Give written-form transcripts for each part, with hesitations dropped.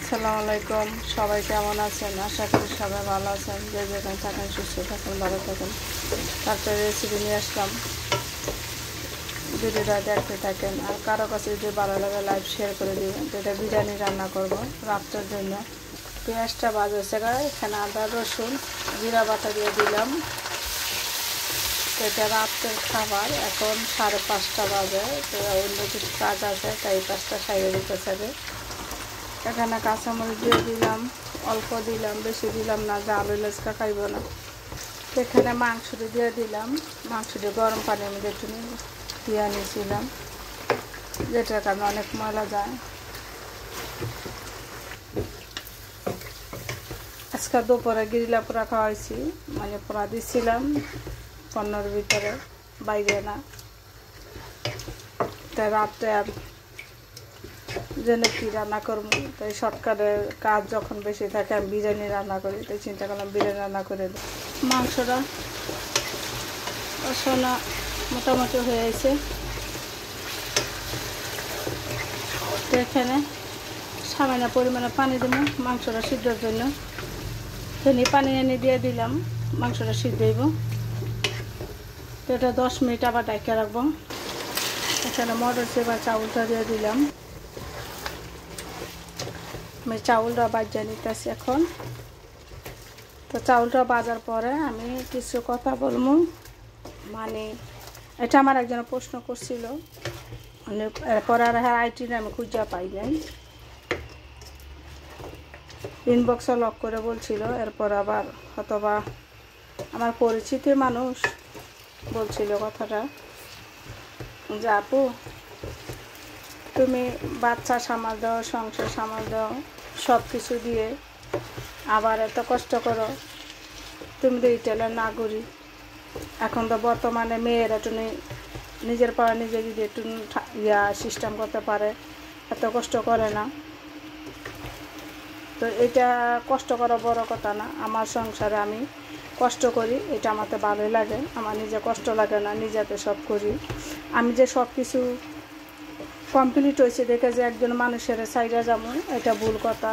আসসালামু আলাইকুম, সবাই কেমন আছেন? আশা করি সবাই ভালো আছেন। যে যেখানে থাকেন সুস্থ থাকেন, ভালো থাকেন। তারপরে রেসিপি নিয়ে আসলাম, ভিডিওটা দেখতে থাকেন। আর কারো কাছে যদি ভালো লাগে লাইভ শেয়ার করে দিবেন। যেটা বিরিয়ানি রান্না করব রাত্রের জন্য। পেঁয়াজটা ভাজছে, এখানে আদা রসুন জিরা বাটা দিয়ে দিলাম। এটা রাত্রের খাবার, এখন 5:30 বাজে। তো অন্য কিছু কাজ আছে, তাই কাজটা সাইডে দিতে চাবে। এখানে কাঁচামরিচ দিয়ে দিলাম, অল্প দিলাম, বেশি দিলাম না, যে আলু লেচকা খাইব না। এখানে মাংসটি দিয়ে দিলাম, মাংসটি গরম পানির মধ্যে একটু দিয়ে নিয়েছিলাম, যেটার কারণে অনেক ময়লা যায়। আজকে দুপুরে গিরিলা পোড়া খাওয়াইছি, মানে পোড়া দিচ্ছিলাম পণ্যর ভিতরে, বাইরে না। তাই রাত্রে আর জেনে কি রান্না করবো, তাই শর্টকাটের কাজ যখন বেশি থাকে আমি বিরিয়ানি রান্না করি, তাই চিন্তা করলাম বিরিয়ানি রান্না করে দিই। মাংসটা কষানো মোটামুটি হয়ে গেছে। তো এখানে সামান্য পরিমাণে পানি দেবো মাংসটা সিদ্ধর জন্য। তেমনি পানি এনে দিয়ে দিলাম, মাংসটা সিদ্ধ হইব। তো এটা 10 মিনিট আবার ঢাকা রাখবো। এখানে মটর সেবা চাউলটা দিয়ে দিলাম, আমি চাউলটা বাজিয়ে নিতেছি এখন। তো চাউলটা বাজার পরে আমি কিছু কথা বলবো। মানে এটা আমার একজন প্রশ্ন করছিল, মানে এরপরে আর আইটিটা আমি খুঁজে পাই নাই, ইনবক্সে লক করে বলছিল। এরপর আবার অথবা আমার পরিচিতির মানুষ বলছিল কথাটা, যে আপু তুমি বাচ্চা সামাল দাও, সংসার সামাল দাও, সব কিছু দিয়ে আবার এত কষ্ট করো, তুমি তো ইটেলের নাগরিক। এখন তো বর্তমানে মেয়েরা তুমি নিজের পাওয়া নিজে যদি একটু সিস্টেম করতে পারে, এত কষ্ট করে না। তো এটা কষ্ট করা বড় কথা না। আমার সংসারে আমি কষ্ট করি, এটা আমাকে ভালোই লাগে। আমার নিজে কষ্ট লাগে না, নিজেতে সব করি। আমি যে সব কিছু কমপ্লিট হয়েছে দেখে যে একজন মানুষের সাইডে যাবো, এটা ভুল কথা।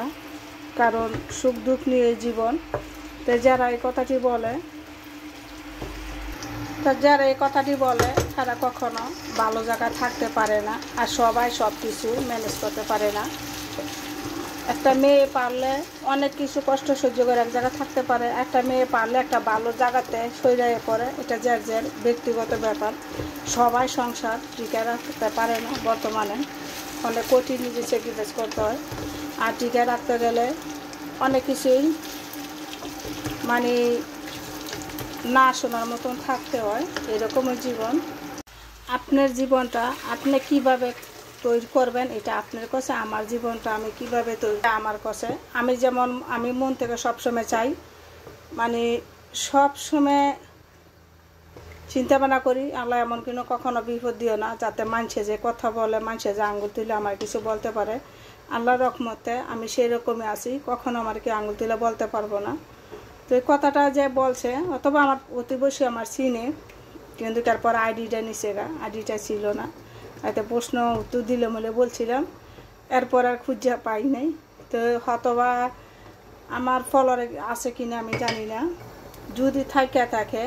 কারণ সুখ দুঃখ নিয়ে জীবন। তো যারা এই কথাটি বলে তারা কখনো ভালো জায়গায় থাকতে পারে না, আর সবাই সব কিছু ম্যানেজ করতে পারে না। একটা মেয়ে পারলে অনেক কিছু কষ্ট সহ্য করে এক জায়গায় থাকতে পারে, একটা মেয়ে পারলে একটা ভালো জায়গাতে সইয়ে পড়ে, এটা যার যার ব্যক্তিগত ব্যাপার। সবাই সংসার টিকে রাখতে পারে না বর্তমানে, অনেক কঠিন নিজে স্যাক্রিফাইস করতে হয়। আর টিকে রাখতে গেলে অনেক কিছুই মানে না শোনার মতন থাকতে হয়, এরকমই জীবন। আপনার জীবনটা আপনি কিভাবে তৈরি করবেন, এটা আপনার কাছে। আমার জীবনটা আমি কিভাবে তৈরি, আমার কাছে। আমি যেমন আমি মন থেকে সবসময় চাই, মানে সবসময় চিন্তা ভাবনা করি, আল্লাহ এমন কোনো কখনো বিপদ দিও না, যাতে মানুষে যে কথা বলে, মানুষে যে আঙুল তুলে আমার কিছু বলতে পারে। আল্লাহর রহমতে আমি সেই রকমই আছি, কখনো আমার কি আঙুল তুলে বলতে পারবো না। তো এই কথাটা যে বলছে, অথবা আমার প্রতিবেশী আমার চিনে, কিন্তু তারপর আইডিটা নিচে আইডিটা ছিল না, এতে প্রশ্ন উত্তর দিলে বলে বলছিলাম। এরপর আর খুঁজে পাই নাই। তো হয়তোবা আমার ফলোয়ার আছে কিনা আমি জানি না, যদি থাকে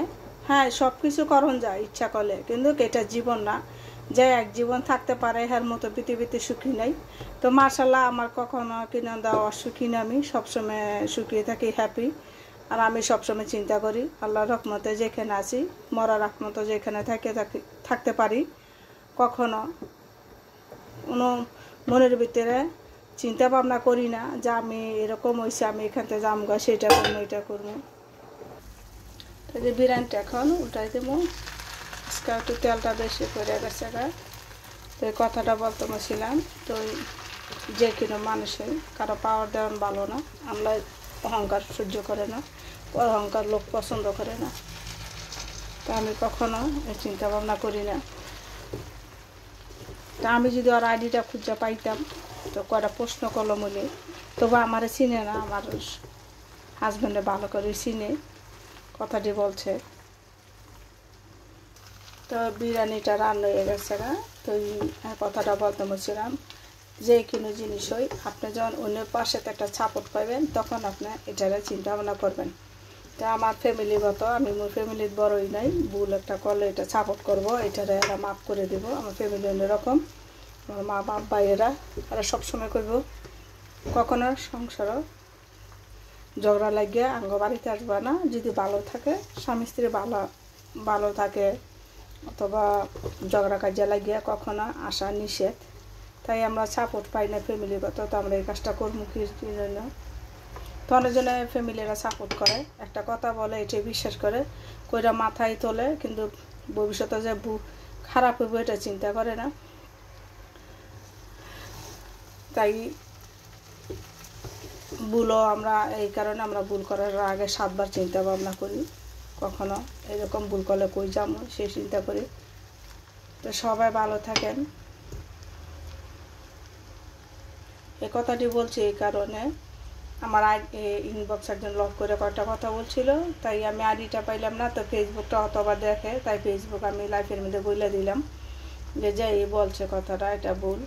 হ্যাঁ সব কিছু করণ যায় ইচ্ছা করলে, কিন্তু এটা জীবন না যে এক জীবন থাকতে পারে, এর মতো পৃথিবীতে সুখী নাই। তো মাশাআল্লাহ আমার কখনো কিনা দেওয়া অসুখী না, আমি সবসময় সুখী থাকি, হ্যাপি। আর আমি সবসময় চিন্তা করি আল্লাহর রহমতে যেখানে আছি, মরার রহমতে যেখানে থাকতে পারি, কখনো কোনো মনের ভিতরে চিন্তা ভাবনা করি না যে আমি এরকম হয়েছে, আমি এখান থেকে যামগা, সেটা করবো এটা করবো। তো যে বিরিয়ানিটা এখন উঠাই দেবো, আজকে একটু তেলটা বেশি করে গেছে। তো এই কথাটা বলতে বলছিলাম, তো যে কোনো মানুষের কারো পাওয়ার দেওয়ান ভালো না। আমরা অহংকার সহ্য করে না, অহংকার লোক পছন্দ করে না। তা আমি কখনো চিন্তা ভাবনা করি না। তা আমি যদি ওর আইডিটা খুঁজে পাইতাম, তো কয়টা প্রশ্ন করলো বলে, তবু আমার চিনে না, আমার হাজব্যান্ডে ভালো করে চিনে, কথাটি বলছে। তো বিরিয়ানিটা রান্না হয়ে গেছে না, তো এই কথাটা বলতে বলছিলাম। যে কোনো জিনিসই আপনি যখন অন্যের পাশে একটা সাপোর্ট পাইবেন তখন আপনি এটারে চিন্তা ভাবনা করবেন। তো আমার ফ্যামিলিগত আমি মোর ফ্যামিলির বড়ই নাই, ভুল একটা করলে এটা সাপোর্ট করবো, এটারে এরা মাফ করে দেব। আমার ফ্যামিলি অন্যরকম, আমার মা বাপ ভাইয়েরা এরা সবসময় করব কখনো সংসারও ঝগড়া লাগিয়ে আঙ্গ বাড়িতে আসবে না। যদি ভালো থাকে, স্বামী স্ত্রী ভালো থাকে, অথবা ঝগড়া কাজিয়া লাগিয়ে কখনো আসা নিষেধ। তাই আমরা সাপোর্ট পাই না ফ্যামিলিগত, তো আমরা এই কাজটা করবো কি জন্য? তো অনেকজনে ফ্যামিলিরা সাপোর্ট করে, একটা কথা বলে এটাই বিশ্বাস করে, কইরা মাথায় তোলে, কিন্তু ভবিষ্যতে যে খারাপ হইব এটা চিন্তা করে না। তাই ভুলও আমরা এই কারণে আমরা ভুল করার আগে 7 বার চিন্তা ভাবনা করি, কখনো এরকম ভুল করলে কই যাবো সে চিন্তা করি। তো সবাই ভালো থাকেন। এই কথাটি বলছি এই কারণে আমার ইনবক্স একজন লক করে কয়েকটা কথা বলছিল, তাই আমি আইডিটা পাইলাম না, তো ফেসবুকটা অতবার দেখে, তাই ফেসবুক আমি লাইফের মধ্যে বলে দিলাম যে এই বলছে কথাটা এটা ভুল।